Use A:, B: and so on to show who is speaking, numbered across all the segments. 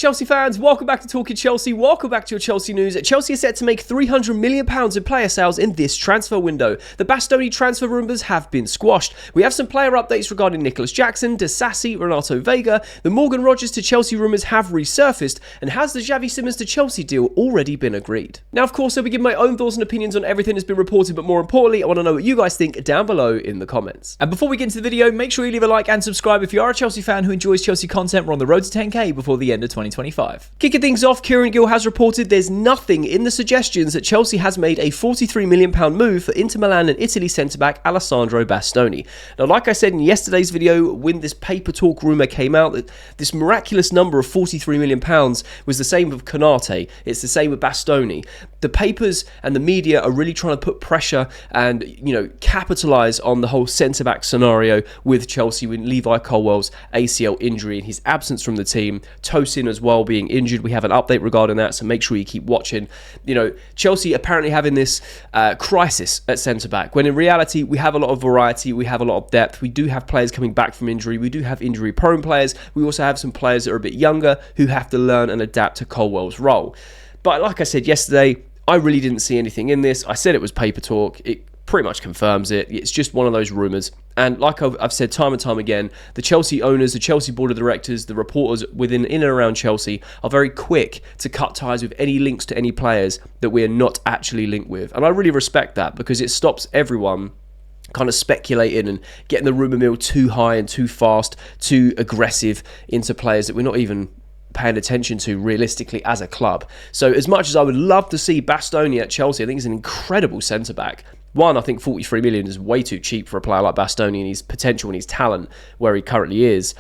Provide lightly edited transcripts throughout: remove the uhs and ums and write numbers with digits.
A: Chelsea fans, welcome back to Talking Chelsea. Welcome back to your Chelsea news. Chelsea is set to make £300 million in player sales in this transfer window. The Bastoni transfer rumours have been squashed. We have some player updates regarding Nicolas Jackson, Disasi, Renato Veiga. The Morgan Rogers to Chelsea rumours have resurfaced. And has the Xavi Simons to Chelsea deal already been agreed? Now, of course, I'll be giving my own thoughts and opinions on everything that's been reported, but more importantly, I want to know what you guys think down below in the comments. And before we get into the video, make sure you leave a like and subscribe if you are a Chelsea fan who enjoys Chelsea content. We're on the road to 10k before the end of 2025. Kicking things off, Kieran Gill has reported there's nothing in the suggestions that Chelsea has made a £43 million move for Inter Milan and Italy centre-back Alessandro Bastoni. Now, like I said in yesterday's video, when this paper talk rumour came out, that this miraculous number of £43 million was the same with Konate, it's the same with Bastoni. The papers and the media are really trying to put pressure and, capitalise on the whole centre-back scenario with Chelsea, with Levi Colwell's ACL injury and his absence from the team, Tosin as well being injured. We have an update regarding that, so make sure you keep watching. Chelsea apparently having this crisis at centre-back, when in reality we have a lot of variety, we have a lot of depth, we do have players coming back from injury, we do have injury-prone players, we also have some players that are a bit younger who have to learn and adapt to Colwell's role. But like I said yesterday, I really didn't see anything in this. I said it was paper talk. It pretty much confirms it. It's just one of those rumours. And like I've said time and time again, the Chelsea owners, the Chelsea board of directors, the reporters in and around Chelsea are very quick to cut ties with any links to any players that we are not actually linked with. And I really respect that, because it stops everyone kind of speculating and getting the rumour mill too high and too fast, too aggressive into players that we're not even paying attention to realistically as a club. So as much as I would love to see Bastoni at Chelsea, I think he's an incredible centre-back. One, I think 43 million is way too cheap for a player like Bastoni and his potential and his talent where he currently is.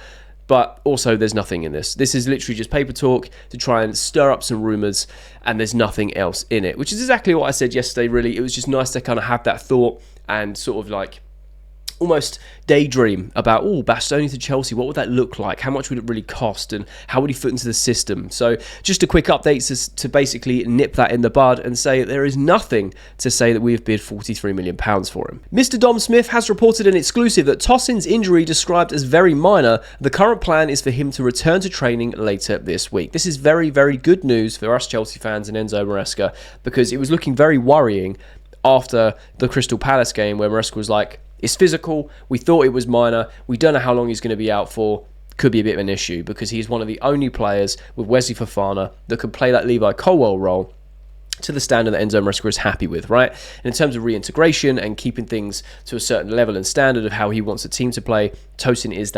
A: But also, there's nothing in this. This is literally just paper talk to try and stir up some rumours, and there's nothing else in it, which is exactly what I said yesterday, really. It was just nice to kind of have that thought and sort of like almost daydream about, Bastoni to Chelsea, what would that look like? How much would it really cost? And how would he fit into the system? So just a quick update to basically nip that in the bud and say that there is nothing to say that we have bid £43 million for him. Mr. Dom Smith has reported an exclusive that Tosin's injury, described as very minor, the current plan is for him to return to training later this week. This is very, very good news for us Chelsea fans and Enzo Maresca, because it was looking very worrying after the Crystal Palace game where Maresca was like, it's physical, we thought it was minor, we don't know how long he's going to be out for, could be a bit of an issue, because he's one of the only players with Wesley Fofana that could play that Levi Colwill role to the standard that Enzo Maresca is happy with, right? And in terms of reintegration and keeping things to a certain level and standard of how he wants the team to play, Tosin is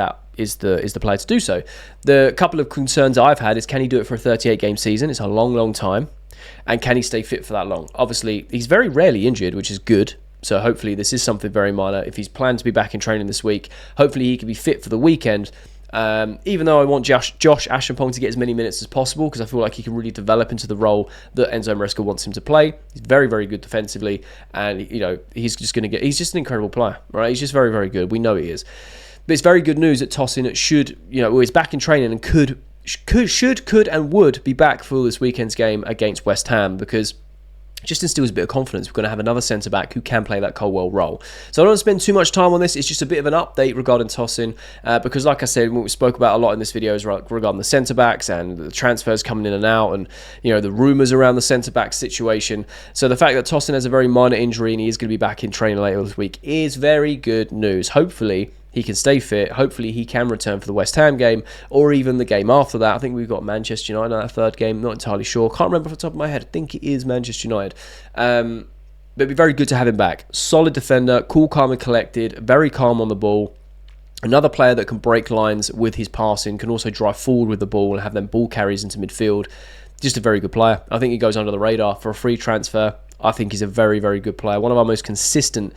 A: the player to do so. The couple of concerns I've had is, can he do it for a 38-game season? It's a long, long time. And can he stay fit for that long? Obviously, he's very rarely injured, which is good. So hopefully this is something very minor. If he's planned to be back in training this week, hopefully he can be fit for the weekend. Even though I want Josh Ashampong to get as many minutes as possible, because I feel like he can really develop into the role that Enzo Maresca wants him to play. He's very, very good defensively, and he's just an incredible player, right? He's just very, very good. We know he is. But it's very good news that Tosin should, is back in training and could and would be back for this weekend's game against West Ham, because just instills a bit of confidence. We're going to have another centre-back who can play that Colwill role. So I don't want to spend too much time on this. It's just a bit of an update regarding Tosin, because like I said, what we spoke about a lot in this video is regarding the centre-backs and the transfers coming in and out, and the rumours around the centre-back situation. So the fact that Tosin has a very minor injury and he is going to be back in training later this week is very good news. Hopefully he can stay fit. Hopefully he can return for the West Ham game, or even the game after that. I think we've got Manchester United in that third game. Not entirely sure. Can't remember off the top of my head. I think it is Manchester United. But it'd be very good to have him back. Solid defender, cool, calm and collected, very calm on the ball. Another player that can break lines with his passing, can also drive forward with the ball and have them ball carries into midfield. Just a very good player. I think he goes under the radar for a free transfer. I think he's a very, very good player. One of our most consistent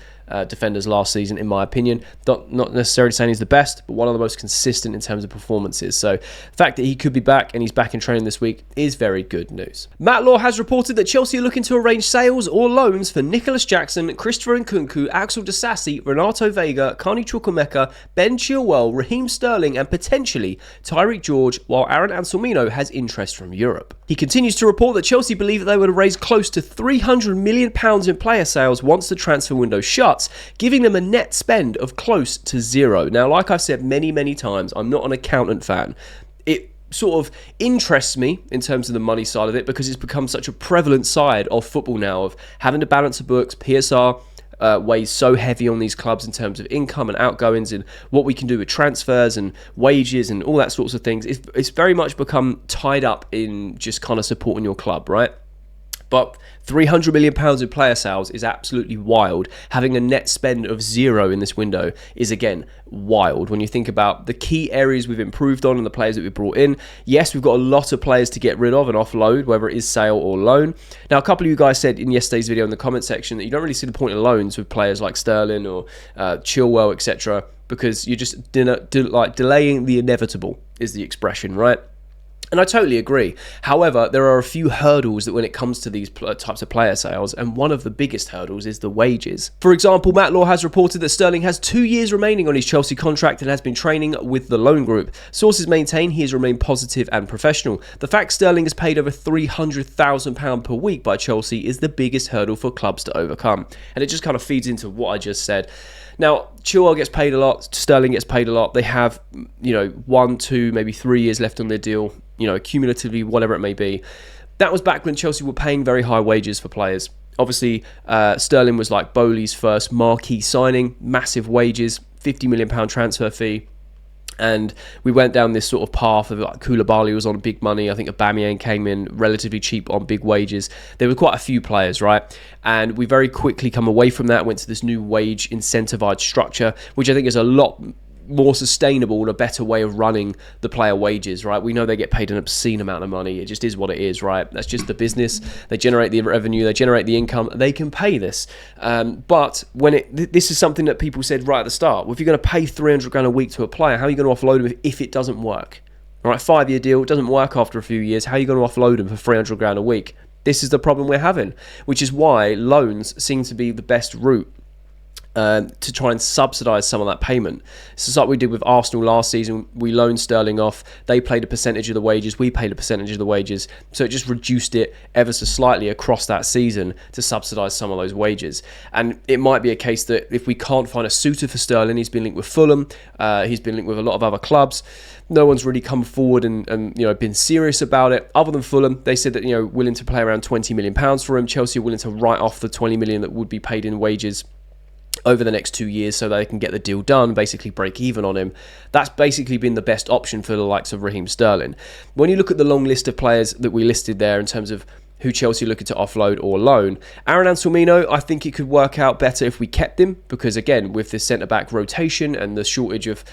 A: defenders last season, in my opinion. Not necessarily saying he's the best, but one of the most consistent in terms of performances. So the fact that he could be back and he's back in training this week is very good news. Matt Law has reported that Chelsea are looking to arrange sales or loans for Nicolas Jackson, Christopher Nkunku, Axel Disasi, Renato Veiga, Carney Chukwuemeka, Ben Chilwell, Raheem Sterling, and potentially Tyreek George, while Aaron Anselmino has interest from Europe. He continues to report that Chelsea believe that they would raise close to £300 million in player sales once the transfer window shuts, giving them a net spend of close to zero. Now, like I've said many, many times, I'm not an accountant fan. It sort of interests me in terms of the money side of it, because it's become such a prevalent side of football now, of having to balance the books. PSR weighs so heavy on these clubs in terms of income and outgoings and what we can do with transfers and wages and all that sorts of things. It's very much become tied up in just kind of supporting your club, right? But £300 million in player sales is absolutely wild. Having a net spend of 0 in this window is, again, wild. When you think about the key areas we've improved on and the players that we've brought in, yes, we've got a lot of players to get rid of and offload, whether it is sale or loan. Now, a couple of you guys said in yesterday's video in the comment section that you don't really see the point of loans with players like Sterling or Chilwell, etc., because you're just delaying the inevitable, is the expression, right? And I totally agree. However, there are a few hurdles that when it comes to these types of player sales, and one of the biggest hurdles is the wages. For example, Matt Law has reported that Sterling has 2 years remaining on his Chelsea contract and has been training with the loan group. Sources maintain he has remained positive and professional. The fact Sterling is paid over £300,000 per week by Chelsea is the biggest hurdle for clubs to overcome. And it just kind of feeds into what I just said. Now, Chilwell gets paid a lot, Sterling gets paid a lot. They have, 1, 2, maybe 3 years left on their deal, cumulatively, whatever it may be. That was back when Chelsea were paying very high wages for players. Obviously, Sterling was like Bowley's first marquee signing, massive wages, £50 million transfer fee. And we went down this sort of path of like Koulibaly was on big money. I think Aubameyang came in relatively cheap on big wages. There were quite a few players, right? And we very quickly come away from that, went to this new wage incentivized structure, which I think is a lot more sustainable and a better way of running the player wages, right? We know they get paid an obscene amount of money. It just is what it is, right? That's just the business. They generate the revenue, they generate the income, they can pay this. But when this is something that people said right at the start. Well, if you're going to pay 300 grand a week to a player, how are you going to offload him if it doesn't work? All right, 5-year deal, it doesn't work after a few years. How are you going to offload him for 300 grand a week? This is the problem we're having, which is why loans seem to be the best route to try and subsidise some of that payment. So it's like we did with Arsenal last season. We loaned Sterling off. They paid a percentage of the wages. We paid a percentage of the wages. So it just reduced it ever so slightly across that season to subsidise some of those wages. And it might be a case that if we can't find a suitor for Sterling, he's been linked with Fulham. He's been linked with a lot of other clubs. No one's really come forward and been serious about it. Other than Fulham, they said that willing to pay around £20 million for him. Chelsea are willing to write off the 20 million that would be paid in wages over the next 2 years so they can get the deal done, basically break even on him. That's basically been the best option for the likes of Raheem Sterling. When you look at the long list of players that we listed there in terms of who Chelsea are looking to offload or loan, Aaron Anselmino, I think it could work out better if we kept him, because again, with the centre-back rotation and the shortage of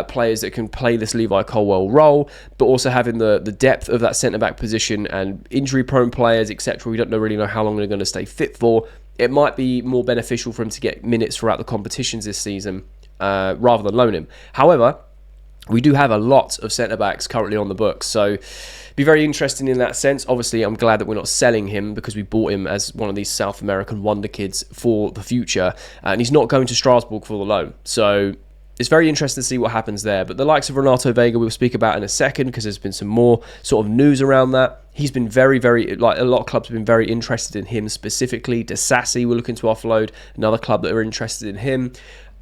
A: players that can play this Levi Colwill role, but also having the depth of that centre-back position and injury-prone players, etc., we don't really know how long they're going to stay fit for. It might be more beneficial for him to get minutes throughout the competitions this season rather than loan him. However, we do have a lot of centre-backs currently on the books, so be very interesting in that sense. Obviously, I'm glad that we're not selling him because we bought him as one of these South American wonder kids for the future, and he's not going to Strasbourg for the loan. So it's very interesting to see what happens there. But the likes of Renato Veiga we'll speak about in a second, because there's been some more sort of news around that. He's been very, very, like a lot of clubs have been very interested in him specifically. Disasi we're looking to offload, another club that are interested in him.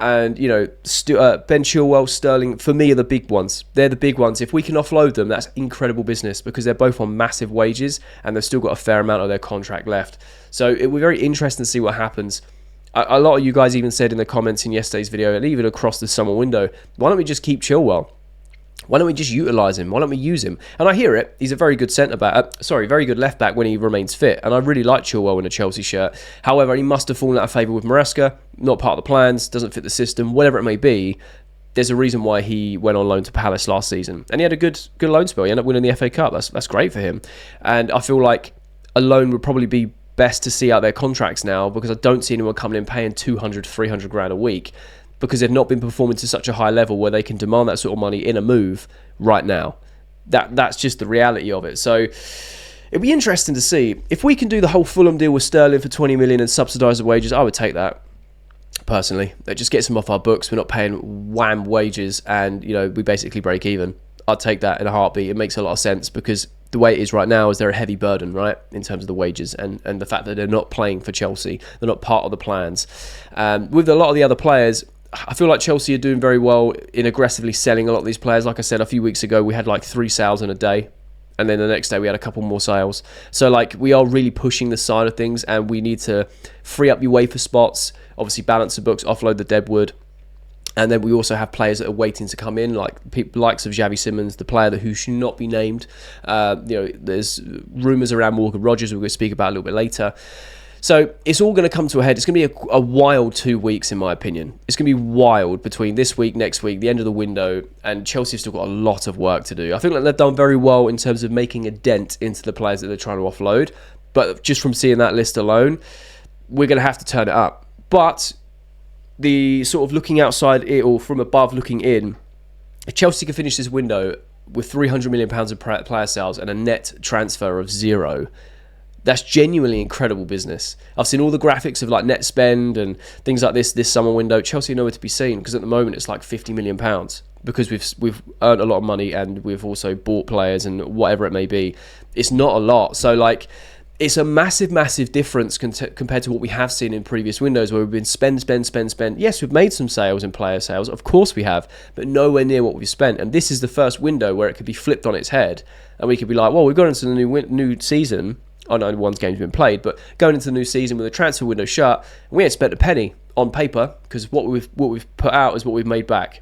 A: And, Ben Chilwell, Sterling, for me, are the big ones. They're the big ones. If we can offload them, that's incredible business, because they're both on massive wages and they've still got a fair amount of their contract left. So it will be very interesting to see what happens. A lot of you guys even said in the comments in yesterday's video, and even across the summer window, why don't we just keep Chilwell? Why don't we just utilise him? Why don't we use him? And I hear it. He's a very good very good left back when he remains fit. And I really like Chilwell in a Chelsea shirt. However, he must have fallen out of favour with Maresca. Not part of the plans. Doesn't fit the system. Whatever it may be, there's a reason why he went on loan to Palace last season. And he had a good loan spell. He ended up winning the FA Cup. That's great for him. And I feel like a loan would probably be best to see out their contracts now, because I don't see anyone coming in paying 200, 300 grand a week, because they've not been performing to such a high level where they can demand that sort of money in a move right now. That's just the reality of it. So it'd be interesting to see. If we can do the whole Fulham deal with Sterling for 20 million and subsidise the wages, I would take that, personally. That just gets them off our books. We're not paying wham wages and, we basically break even. I'd take that in a heartbeat. It makes a lot of sense, because the way it is right now is they're a heavy burden, right, in terms of the wages and the fact that they're not playing for Chelsea. They're not part of the plans. With a lot of the other players, I feel like Chelsea are doing very well in aggressively selling a lot of these players. Like I said, a few weeks ago, we had like 3 sales in a day. And then the next day we had a couple more sales. So like we are really pushing the side of things, and we need to free up your UEFA spots, obviously balance the books, offload the deadwood. And then we also have players that are waiting to come in, like people likes of Xavi Simons, the player who should not be named. There's rumours around Morgan Rogers, we're going to speak about a little bit later. So it's all going to come to a head. It's going to be a wild 2 weeks, in my opinion. It's going to be wild between this week, next week, the end of the window, and Chelsea have still got a lot of work to do. I think that they've done very well in terms of making a dent into the players that they're trying to offload. But just from seeing that list alone, we're going to have to turn it up. But the sort of looking outside it, or from above looking in, if Chelsea can finish this window with £300 million of player sales and a net transfer of 0, that's genuinely incredible business. I've seen all the graphics of like net spend and things like this summer window. Chelsea are nowhere to be seen, because at the moment it's like £50 million, because we've earned a lot of money and we've also bought players and whatever it may be. It's not a lot. So like, it's a massive difference compared to what we have seen in previous windows, where we've been spend. Yes, we've made some sales and player sales, of course we have, but nowhere near what we've spent. And this is the first window where it could be flipped on its head, and we could be like, well, we've got into the new season. I know one's game's been played, but going into the new season with the transfer window shut, we ain't spent a penny on paper, because what we've put out is what we've made back.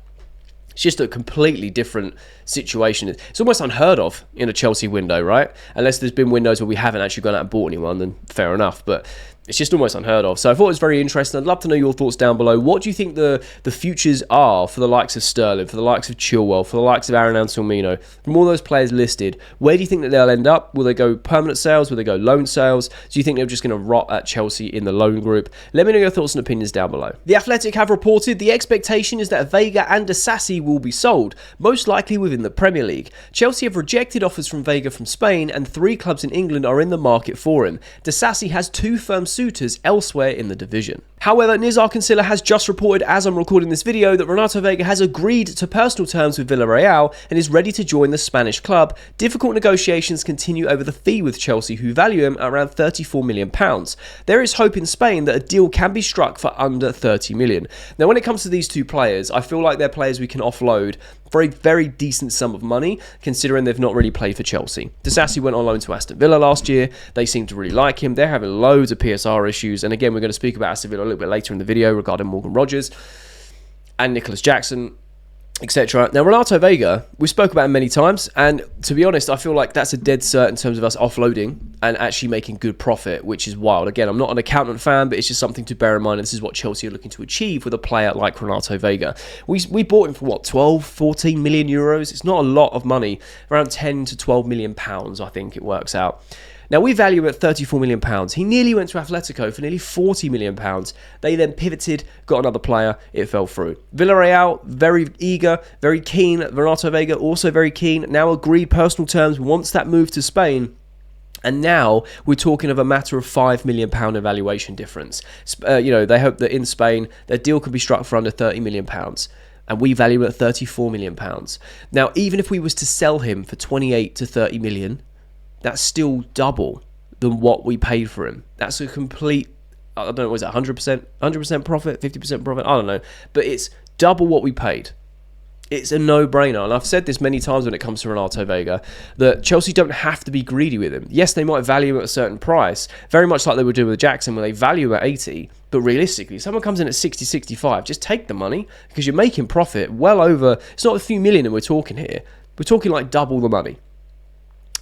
A: It's just a completely different situation. It's almost unheard of in a Chelsea window, right? Unless there's been windows where we haven't actually gone out and bought anyone, then fair enough. But it's just almost unheard of. So I thought it was very interesting. I'd love to know your thoughts down below. What do you think the futures are for the likes of Sterling, for the likes of Chilwell, for the likes of Aaron Anselmino, from all those players listed? Where do you think that they'll end up? Will they go permanent sales? Will they go loan sales? Do you think they're just going to rot at Chelsea in the loan group? Let me know your thoughts and opinions down below. The Athletic have reported the expectation is that Veiga and Disasi will be sold, most likely within the Premier League. Chelsea have rejected offers from Veiga from Spain, and 3 clubs in England are in the market for him. Disasi has 2 firm suitors elsewhere in the division. However, Nizar Kinsella has just reported, as I'm recording this video, that Renato Veiga has agreed to personal terms with Villareal and is ready to join the Spanish club. Difficult negotiations continue over the fee with Chelsea, who value him at around £34 million. There is hope in Spain that a deal can be struck for under £30 million. Now, when it comes to these 2 players, I feel like they're players we can offload for a very decent sum of money, considering they've not really played for Chelsea. Disasi went on loan to Aston Villa last year. They seem to really like him. They're having loads of PSR issues. And again, we're going to speak about Aston Villa a little bit later in the video regarding Morgan Rogers and Nicolas Jackson, etc. Now, Renato Veiga, we spoke about him many times, and to be honest, I feel like that's a dead cert in terms of us offloading and actually making good profit, which is wild. Again, I'm not an accountant fan, but it's just something to bear in mind, and this is what Chelsea are looking to achieve with a player like Renato Veiga. We bought him for what, 12, 14 million euros? It's not a lot of money, around 10 to 12 million pounds, I think it works out. Now, we value him at £34 million. He nearly went to Atletico for nearly £40 million. They then pivoted, got another player, it fell through. Villarreal, very eager, very keen. Renato Veiga, also very keen. Now agreed personal terms, wants that move to Spain. And now we're talking of a matter of £5 million evaluation difference. They hope that in Spain, their deal can be struck for under £30 million. And we value him at £34 million. Now, even if we was to sell him for 28 to 30 million, that's still double than what we paid for him. That's a complete, I don't know, was it 100% profit, 50% profit? I don't know. But it's double what we paid. It's a no-brainer. And I've said this many times when it comes to Renato Veiga, that Chelsea don't have to be greedy with him. Yes, they might value him at a certain price, very much like they were doing with Jackson, where they value him at 80. But realistically, if someone comes in at 60, 65, just take the money, because you're making profit well over, it's not a few million that we're talking here. We're talking like double the money.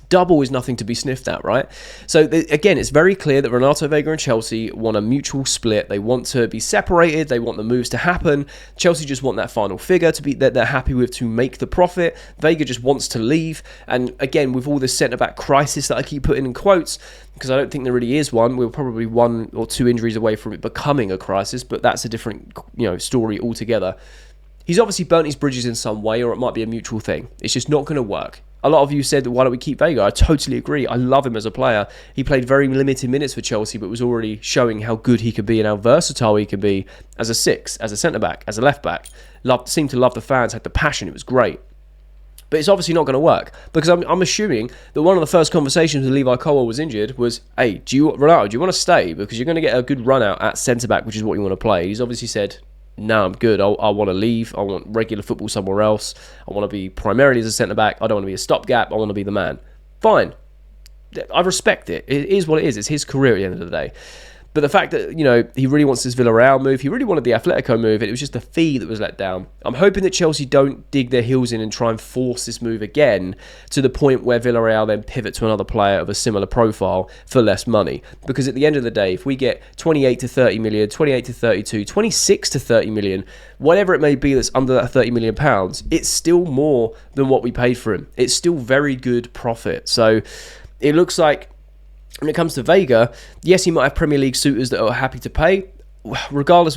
A: Double is nothing to be sniffed at, right? So again, it's very clear that Renato Veiga and Chelsea want a mutual split. They want to be separated. They want the moves to happen. Chelsea just want that final figure to be that they're happy with to make the profit. Veiga just wants to leave. And again, with all this centre-back crisis that I keep putting in quotes, because I don't think there really is one. We're probably 1 or 2 injuries away from it becoming a crisis, but that's a different story altogether. He's obviously burnt his bridges in some way, or it might be a mutual thing. It's just not going to work. A lot of you said, why don't we keep Veiga? I totally agree. I love him as a player. He played very limited minutes for Chelsea, but was already showing how good he could be and how versatile he can be as a 6, as a centre-back, as a left-back. Seemed to love the fans, had the passion. It was great. But it's obviously not going to work, because I'm assuming that one of the first conversations when Levi Colwill was injured was, hey, Renato, do you want to stay? Because you're going to get a good run out at centre-back, which is what you want to play. He's obviously said, no, I'm good. I want to leave. I want regular football somewhere else. I want to be primarily as a centre-back. I don't want to be a stopgap. I want to be the man. Fine. I respect it. It is what it is. It's his career at the end of the day. But the fact that, he really wants this Villareal move, he really wanted the Atletico move, and it was just the fee that was let down. I'm hoping that Chelsea don't dig their heels in and try and force this move again to the point where Villareal then pivot to another player of a similar profile for less money. Because at the end of the day, if we get 28 to 30 million, 28 to 32, 26 to 30 million, whatever it may be that's under that 30 million pounds, it's still more than what we paid for him. It's still very good profit. So it looks like, when it comes to Veiga, yes, he might have Premier League suitors that are happy to pay. Regardless,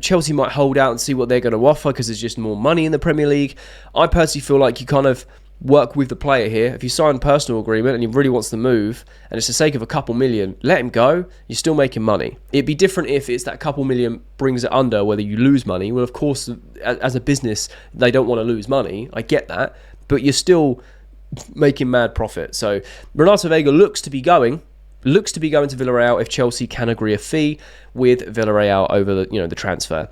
A: Chelsea might hold out and see what they're going to offer because there's just more money in the Premier League. I personally feel like you kind of work with the player here. If you sign a personal agreement and he really wants to move, and it's the sake of a couple million, let him go. You're still making money. It'd be different if it's that couple million brings it under, whether you lose money. Well, of course, as a business, they don't want to lose money. I get that. But you're still making mad profit. So Renato Veiga looks to be going to Villareal if Chelsea can agree a fee with Villareal over the transfer.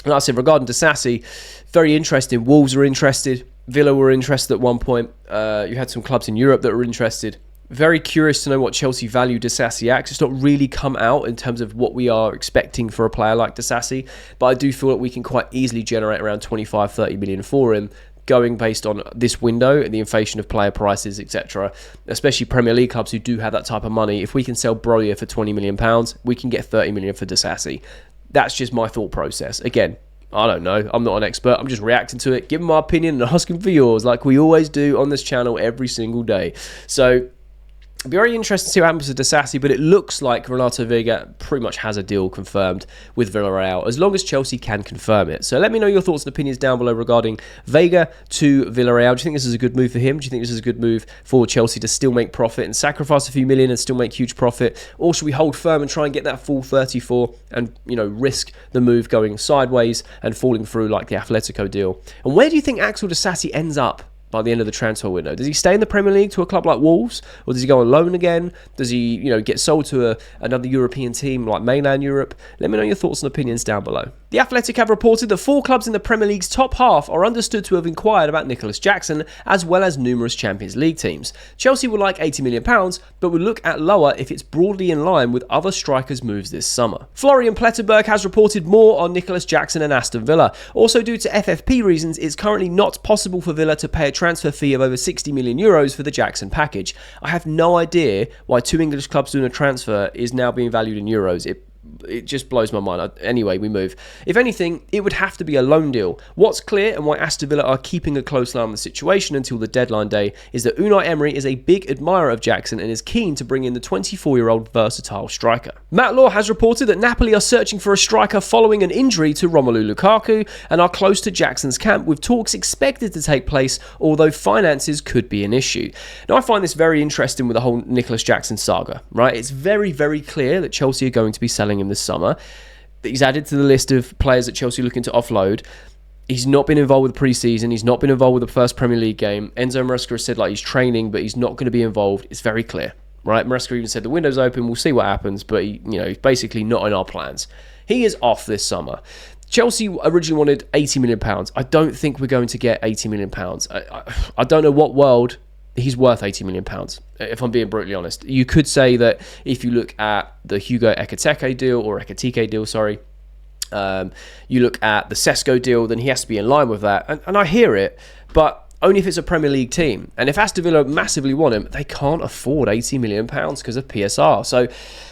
A: And like I said, regarding Disasi, very interesting. Wolves are interested. Villa were interested at one point. You had some clubs in Europe that were interested. Very curious to know what Chelsea value Disasi at. It's not really come out in terms of what we are expecting for a player like Disasi, but I do feel that we can quite easily generate around 25-30 million for him, going based on this window and the inflation of player prices, etc. Especially Premier League clubs who do have that type of money. If we can sell Broja for £20 million, we can get 30 million for Disasi. That's just my thought process. Again, I don't know. I'm not an expert. I'm just reacting to it, giving my opinion and asking for yours like we always do on this channel every single day. So it'll be very interesting to see what happens to Disasi, but it looks like Renato Veiga pretty much has a deal confirmed with Villareal, as long as Chelsea can confirm it. So let me know your thoughts and opinions down below regarding Veiga to Villareal. Do you think this is a good move for him? Do you think this is a good move for Chelsea to still make profit and sacrifice a few million and still make huge profit? Or should we hold firm and try and get that full 34 and, risk the move going sideways and falling through like the Atletico deal? And where do you think Axel Disasi ends up by the end of the transfer window? Does he stay in the Premier League to a club like Wolves, or does he go on loan again? Does he, get sold to another European team like mainland Europe? Let me know your thoughts and opinions down below. The Athletic have reported that 4 clubs in the Premier League's top half are understood to have inquired about Nicolas Jackson, as well as numerous Champions League teams. Chelsea would like £80 million, but would look at lower if it's broadly in line with other strikers' moves this summer. Florian Plettenberg has reported more on Nicolas Jackson and Aston Villa. Also, due to FFP reasons, it's currently not possible for Villa to pay a transfer fee of over €60 million for the Jackson package. I have no idea why 2 English clubs doing a transfer is now being valued in euros. It just blows my mind. Anyway, we move. If anything, it would have to be a loan deal. What's clear and why Aston Villa are keeping a close eye on the situation until the deadline day is that Unai Emery is a big admirer of Jackson and is keen to bring in the 24-year-old versatile striker. Matt Law has reported that Napoli are searching for a striker following an injury to Romelu Lukaku and are close to Jackson's camp, with talks expected to take place, although finances could be an issue. Now, I find this very interesting with the whole Nicolas Jackson saga, right? It's very, very clear that Chelsea are going to be selling him this summer. He's added to the list of players that Chelsea are looking to offload. He's not been involved with pre-season. He's not been involved with the first Premier League game. Enzo Maresca has said he's training, but he's not going to be involved. It's very clear, right? Maresca even said the window's open. We'll see what happens, but he's basically not in our plans. He is off this summer. Chelsea originally wanted £80 million. I don't think we're going to get £80 million. I don't know what world he's worth £80 million, if I'm being brutally honest. You could say that if you look at the Hugo Ekitike deal, you look at the Sesko deal, then he has to be in line with that. And I hear it, but only if it's a Premier League team. And if Aston Villa massively want him, they can't afford £80 million because of PSR. So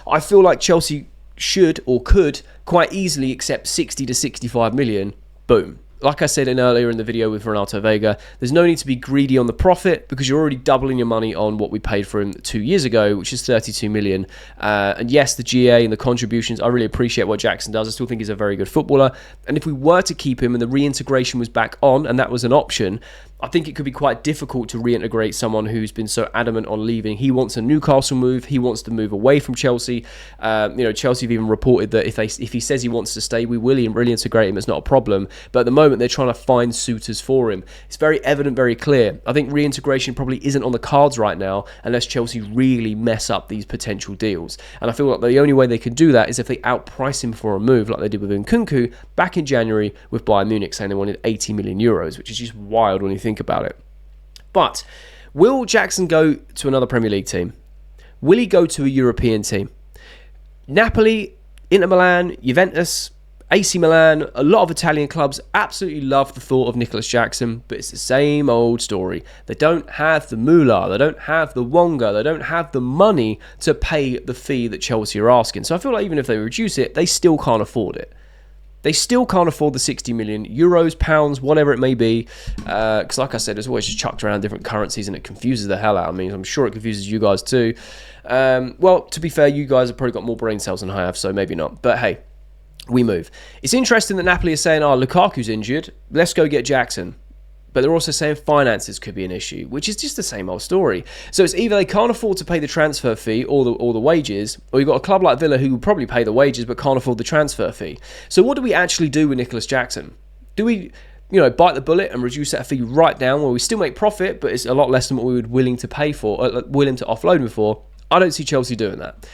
A: I feel like Chelsea should or could quite easily accept 60 to 65 million. Boom. Like I said earlier in the video with Renato Veiga, there's no need to be greedy on the profit because you're already doubling your money on what we paid for him 2 years ago, which is 32 million. And yes, the GA and the contributions, I really appreciate what Jackson does. I still think he's a very good footballer. And if we were to keep him and the reintegration was back on and that was an option, I think it could be quite difficult to reintegrate someone who's been so adamant on leaving. He wants a Newcastle move. He wants to move away from Chelsea. Chelsea have even reported that if he says he wants to stay, we will reintegrate him. It's not a problem. But at the moment, they're trying to find suitors for him. It's very evident, very clear. I think reintegration probably isn't on the cards right now unless Chelsea really mess up these potential deals. And I feel like the only way they can do that is if they outprice him for a move like they did with Nkunku back in January with Bayern Munich, saying they wanted 80 million euros, which is just wild when you think about it. But will Jackson go to another Premier League team? Will he go to a European team? Napoli, Inter Milan, Juventus, AC Milan, a lot of Italian clubs absolutely love the thought of Nicolas Jackson, but it's the same old story. They don't have the moolah, they don't have the wonga, they don't have the money to pay the fee that Chelsea are asking. So I feel like even if they reduce it, they still can't afford it. They still can't afford the 60 million euros, pounds, whatever it may be. Because like I said, it's always just chucked around different currencies and it confuses the hell out of me. I'm sure it confuses you guys too. Well, to be fair, you guys have probably got more brain cells than I have, so maybe not. But hey, we move. It's interesting that Napoli is saying, Lukaku's injured. Let's go get Jackson. But they're also saying finances could be an issue, which is just the same old story. So it's either they can't afford to pay the transfer fee or the wages, or you've got a club like Villa who will probably pay the wages but can't afford the transfer fee. So what do we actually do with Nicolas Jackson? Do we, bite the bullet and reduce that fee right down where we still make profit, but it's a lot less than what we would willing to pay for, willing to offload him for? I don't see Chelsea doing that.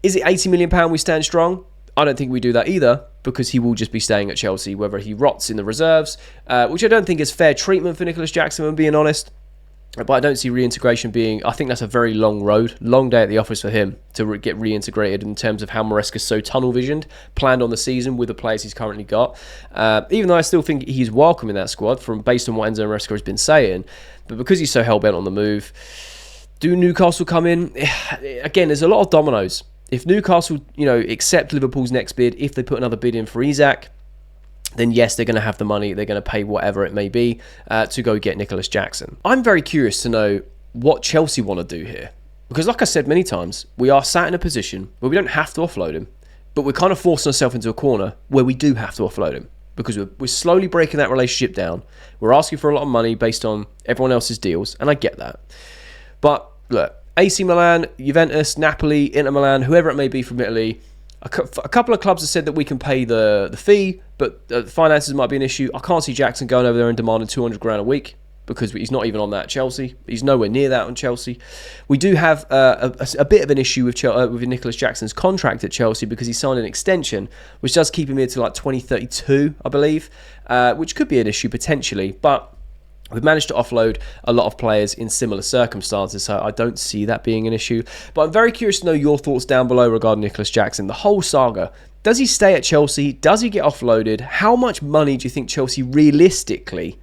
A: Is it £80 million we stand strong? I don't think we do that either, because he will just be staying at Chelsea, whether he rots in the reserves, which I don't think is fair treatment for Nicolas Jackson, I'm being honest. But I don't see reintegration being... I think that's a very long road, long day at the office for him to get reintegrated in terms of how Maresca's so tunnel-visioned, planned on the season with the players he's currently got. Even though I still think he's welcome in that squad, based on what Enzo Maresca has been saying. But because he's so hell-bent on the move, do Newcastle come in? Again, there's a lot of dominoes. If Newcastle, accept Liverpool's next bid, if they put another bid in for Isak, then yes, they're going to have the money. They're going to pay whatever it may be to go get Nicolas Jackson. I'm very curious to know what Chelsea want to do here. Because like I said many times, we are sat in a position where we don't have to offload him, but we're kind of forcing ourselves into a corner where we do have to offload him. Because we're slowly breaking that relationship down. We're asking for a lot of money based on everyone else's deals, and I get that. But look, AC Milan, Juventus, Napoli, Inter Milan, whoever it may be from Italy, a couple of clubs have said that we can pay the fee, but finances might be an issue. I can't see Jackson going over there and demanding 200 grand a week, because he's not even on that at Chelsea. He's nowhere near that on Chelsea. We do have a bit of an issue with Nicolas Jackson's contract at Chelsea, because he signed an extension, which does keep him here to like 2032, I believe, which could be an issue potentially, but we've managed to offload a lot of players in similar circumstances, so I don't see that being an issue. But I'm very curious to know your thoughts down below regarding Nicolas Jackson. The whole saga. Does he stay at Chelsea? Does he get offloaded? How much money do you think Chelsea realistically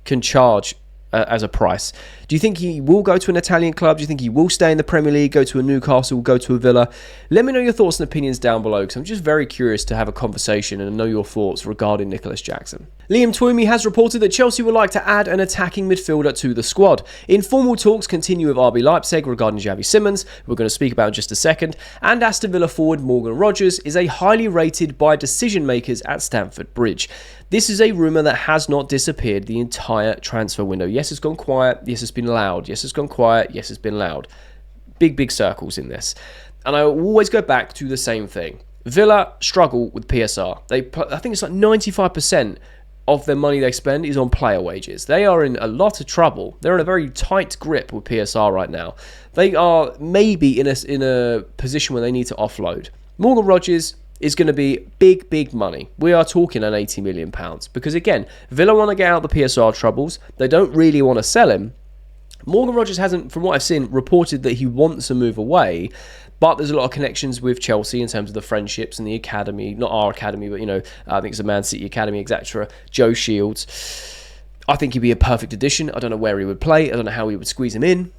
A: can charge as a price? Do you think he will go to an Italian club? Do you think he will stay in the Premier League, go to a Newcastle, go to a Villa? Let me know your thoughts and opinions down below, because I'm just very curious to have a conversation and know your thoughts regarding Nicolas Jackson. Liam Twomey has reported that Chelsea would like to add an attacking midfielder to the squad. Informal talks continue with RB Leipzig regarding Xavi Simons, who we're going to speak about in just a second, and Aston Villa forward Morgan Rogers is a highly rated by decision makers at Stamford Bridge. This is a rumour that has not disappeared the entire transfer window. Yes, it's gone quiet. Yes, it's been loud. Yes, it's gone quiet. Yes, it's been loud. Big circles in this. And I always go back to the same thing. Villa struggle with PSR. I think it's like 95% of their money they spend is on player wages. They are in a lot of trouble. They're in a very tight grip with PSR right now. They are maybe in a position where they need to offload. Morgan Rogers is going to be big money. We are talking an £80 million, because again, Villa want to get out the PSR troubles. They don't really want to sell him. Morgan Rogers hasn't, from what I've seen, reported that he wants to move away, but there's a lot of connections with Chelsea in terms of the friendships and the academy, not our academy, but I think it's a Man City academy, etc. Joe Shields. I think he'd be a perfect addition. I don't know where he would play. I don't know how he would squeeze him in,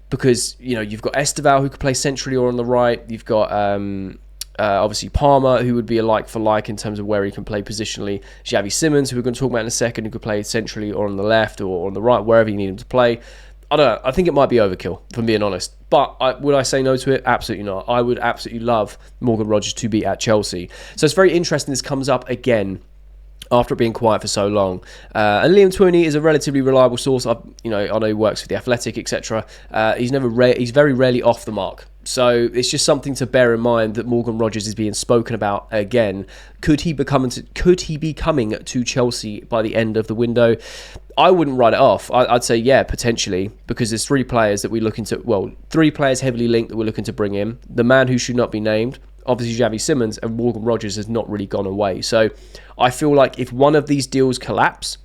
A: because you've got Esteval who could play centrally or on the right. You've got obviously Palmer, who would be a like for like in terms of where he can play positionally. Xavi Simons, who we're going to talk about in a second, who could play centrally or on the left or on the right, wherever you need him to play. I don't know. I think it might be overkill, if I'm being honest. But would I say no to it? Absolutely not. I would absolutely love Morgan Rogers to be at Chelsea. So it's very interesting this comes up again after it being quiet for so long. And Liam Twomey is a relatively reliable source. I know he works for The Athletic, etc. He's very rarely off the mark. So it's just something to bear in mind that Morgan Rogers is being spoken about again. Could he be coming to Chelsea by the end of the window? I wouldn't write it off. I'd say, yeah, potentially, because there's three players heavily linked that we're looking to bring in. The man who should not be named, obviously Xavi Simons, and Morgan Rogers has not really gone away. So I feel like if one of these deals collapse,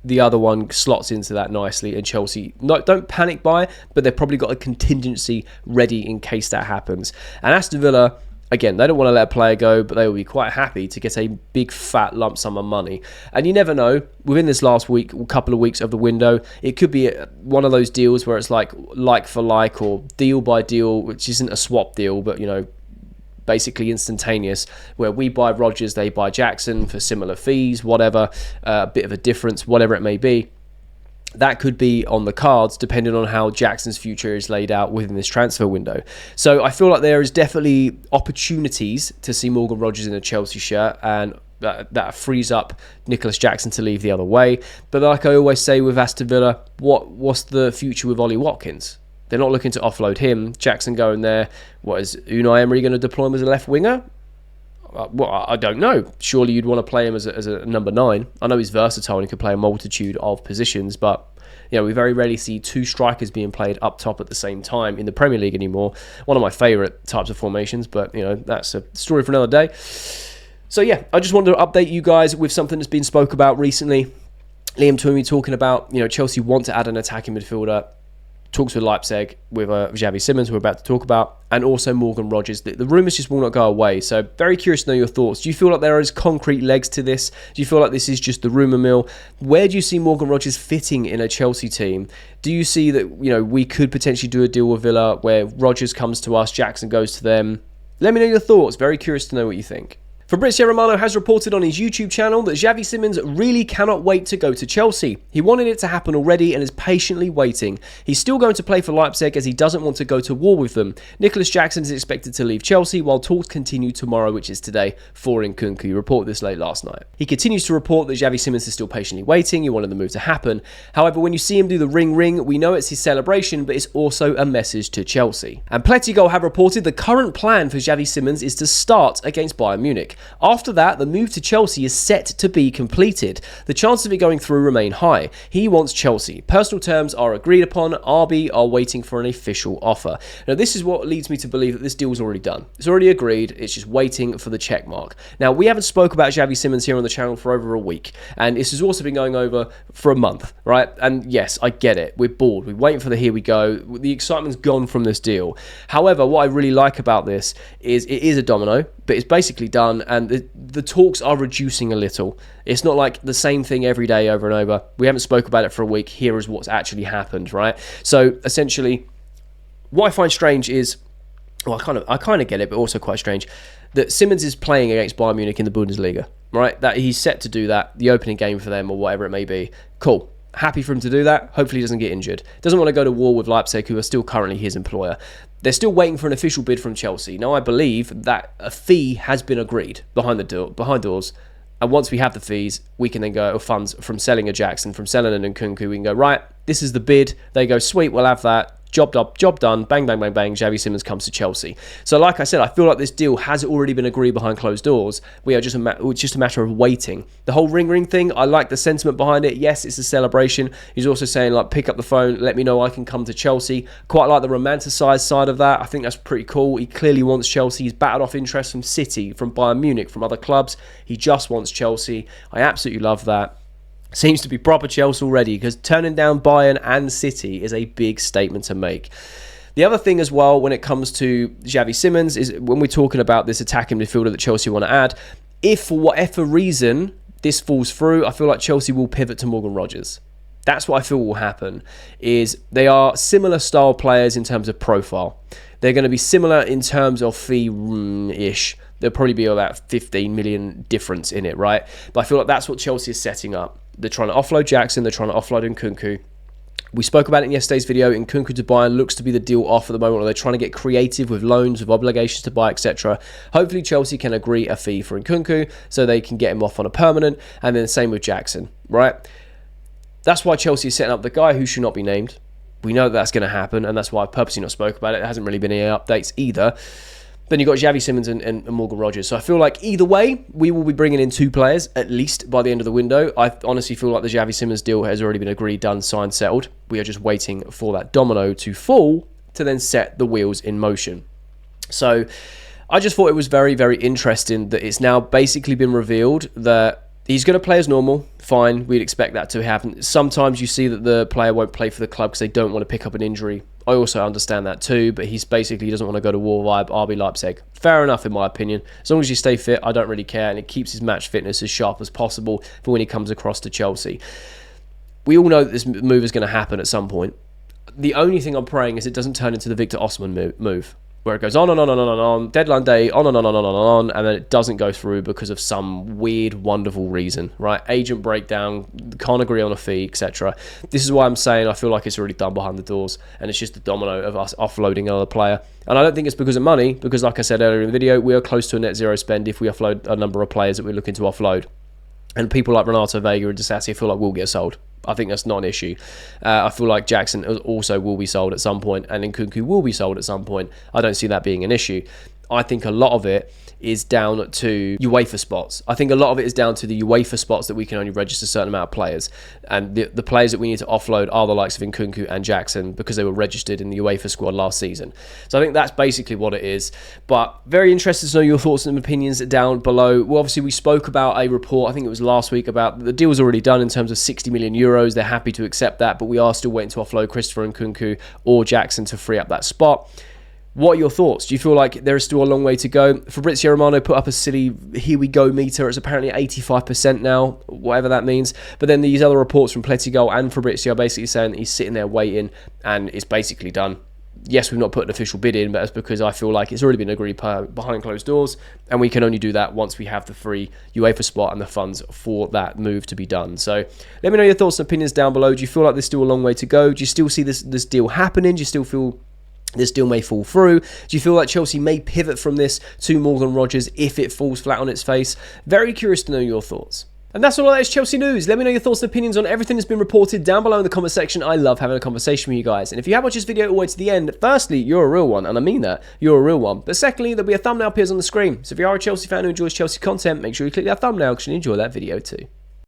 A: the other one slots into that nicely, and Chelsea don't panic buy, but they've probably got a contingency ready in case that happens. And Aston Villa, again, they don't want to let a player go, but they will be quite happy to get a big fat lump sum of money. And you never know, within this last couple of weeks of the window, it could be one of those deals where it's like for like, or deal by deal, which isn't a swap deal, but basically instantaneous, where we buy Rodgers, they buy Jackson for similar fees, whatever, a bit of a difference, whatever it may be. That could be on the cards depending on how Jackson's future is laid out within this transfer window. So I feel like there is definitely opportunities to see Morgan Rogers in a Chelsea shirt, and that frees up Nicolas Jackson to leave the other way. But like I always say with Aston Villa, what's the future with Ollie Watkins? They're not looking to offload him. Jackson going there. What is Unai Emery going to deploy him as a left winger? Well, I don't know. Surely you'd want to play him as a number 9. I know he's versatile and he can play a multitude of positions, but we very rarely see two strikers being played up top at the same time in the Premier League anymore. One of my favourite types of formations, but that's a story for another day. So yeah, I just wanted to update you guys with something that's been spoke about recently. Liam Twomey talking about Chelsea want to add an attacking midfielder. Talks with Leipzig, with Xavi Simons, who we're about to talk about, and also Morgan Rogers. The rumours just will not go away. So very curious to know your thoughts. Do you feel like there is concrete legs to this? Do you feel like this is just the rumour mill? Where do you see Morgan Rogers fitting in a Chelsea team? Do you see that we could potentially do a deal with Villa where Rogers comes to us, Jackson goes to them? Let me know your thoughts. Very curious to know what you think. Fabrizio Romano has reported on his YouTube channel that Xavi Simons really cannot wait to go to Chelsea. He wanted it to happen already and is patiently waiting. He's still going to play for Leipzig as he doesn't want to go to war with them. Nicolas Jackson is expected to leave Chelsea while talks continue tomorrow, which is today, for Nkunku. He reported this late last night. He continues to report that Xavi Simons is still patiently waiting. He wanted the move to happen. However, when you see him do the ring, we know it's his celebration, but it's also a message to Chelsea. And Plettigol have reported the current plan for Xavi Simons is to start against Bayern Munich. After that, the move to Chelsea is set to be completed. The chances of it going through remain high. He wants Chelsea. Personal terms are agreed upon. RB are waiting for an official offer. Now, this is what leads me to believe that this deal is already done. It's already agreed. It's just waiting for the check mark. Now, we haven't spoke about Xavi Simons here on the channel for over a week, and this has also been going over for a month, right? And yes, I get it. We're bored. We're waiting for the here we go. The excitement's gone from this deal. However, what I really like about this is it is a domino, but it's basically done, and the talks are reducing a little. It's not like the same thing every day over and over. We haven't spoke about it for a week. Here is what's actually happened, right? So essentially, what I find strange is, well, I kind of get it, but also quite strange, that Simons is playing against Bayern Munich in the Bundesliga, right? That he's set to do that, the opening game for them or whatever it may be. Cool. Happy for him to do that. Hopefully he doesn't get injured. Doesn't want to go to war with Leipzig, who are still currently his employer. They're still waiting for an official bid from Chelsea. Now, I believe that a fee has been agreed behind doors. And once we have the fees, we can then go funds from selling a Jackson, from selling an Nkunku. We can go, right, this is the bid. They go, sweet, we'll have that. Job done, bang, bang, bang, bang, Xavi Simons comes to Chelsea. So like I said, I feel like this deal has already been agreed behind closed doors. It's just a matter of waiting. The whole ring thing, I like the sentiment behind it. Yes, it's a celebration. He's also saying, like, pick up the phone, let me know I can come to Chelsea. Quite like the romanticised side of that. I think that's pretty cool. He clearly wants Chelsea. He's battled off interest from City, from Bayern Munich, from other clubs. He just wants Chelsea. I absolutely love that. Seems to be proper Chelsea already, because turning down Bayern and City is a big statement to make. The other thing as well when it comes to Xavi Simons is when we're talking about this attacking midfielder that Chelsea want to add, if for whatever reason this falls through, I feel like Chelsea will pivot to Morgan Rogers. That's what I feel will happen, is they are similar style players in terms of profile. They're going to be similar in terms of fee-ish. There'll probably be about 15 million difference in it, right? But I feel like that's what Chelsea is setting up. They're trying to offload Jackson. They're trying to offload Nkunku. We spoke about it in yesterday's video. Nkunku to Bayern looks to be the deal off at the moment, or they're trying to get creative with loans, with obligations to buy, etc. Hopefully Chelsea can agree a fee for Nkunku so they can get him off on a permanent, and then the same with Jackson, right? That's why Chelsea is setting up the guy who should not be named. We know that's going to happen, and that's why I've purposely not spoke about it. There hasn't really been any updates either. Then you've got Xavi Simons and Morgan Rogers. So I feel like either way, we will be bringing in 2 players, at least by the end of the window. I honestly feel like the Xavi Simons deal has already been agreed, done, signed, settled. We are just waiting for that domino to fall to then set the wheels in motion. So I just thought it was very, very interesting that it's now basically been revealed that he's going to play as normal. Fine, we'd expect that to happen. Sometimes you see that the player won't play for the club because they don't want to pick up an injury. I also understand that too, but he doesn't want to go to war via RB Leipzig. Fair enough, in my opinion. As long as you stay fit, I don't really care, and it keeps his match fitness as sharp as possible for when he comes across to Chelsea. We all know that this move is going to happen at some point. The only thing I'm praying is it doesn't turn into the Victor Osimhen move, where it goes on and on and on and on, deadline day, on and on and on and on, and then it doesn't go through because of some weird, wonderful reason, right? Agent breakdown, can't agree on a fee, etc. This is why I'm saying I feel like it's already done behind the doors, and it's just the domino of us offloading another player. And I don't think it's because of money, because like I said earlier in the video, we are close to a net zero spend if we offload a number of players that we're looking to offload. And people like Renato Veiga and Disasi, I feel like will get sold. I think that's not an issue. I feel like Jackson also will be sold at some point, and Nkunku will be sold at some point. I don't see that being an issue. I think a lot of it is down to UEFA spots. I think a lot of it is down to the UEFA spots that we can only register a certain amount of players. And the players that we need to offload are the likes of Nkunku and Jackson because they were registered in the UEFA squad last season. So I think that's basically what it is. But very interested to know your thoughts and opinions down below. Well, obviously, we spoke about a report, I think it was last week, about the deal's already done in terms of 60 million euros. They're happy to accept that, but we are still waiting to offload Christopher Nkunku or Jackson to free up that spot. What are your thoughts? Do you feel like there is still a long way to go? Fabrizio Romano put up a silly here we go meter. It's apparently 85% now, whatever that means. But then these other reports from Pletigol and Fabrizio are basically saying that he's sitting there waiting and it's basically done. Yes, we've not put an official bid in, but that's because I feel like it's already been agreed behind closed doors, and we can only do that once we have the free UEFA spot and the funds for that move to be done. So let me know your thoughts and opinions down below. Do you feel like there's still a long way to go? Do you still see this deal happening? Do you still feel this deal may fall through? Do you feel like Chelsea may pivot from this to Morgan Rogers if it falls flat on its face? Very curious to know your thoughts. And that's all that is Chelsea news. Let me know your thoughts and opinions on everything that's been reported down below in the comment section. I love having a conversation with you guys. And if you have watched this video all the way to the end, firstly, you're a real one, and I mean that, you're a real one. But secondly, there'll be a thumbnail appears on the screen. So if you are a Chelsea fan who enjoys Chelsea content, make sure you click that thumbnail because you enjoy that video too.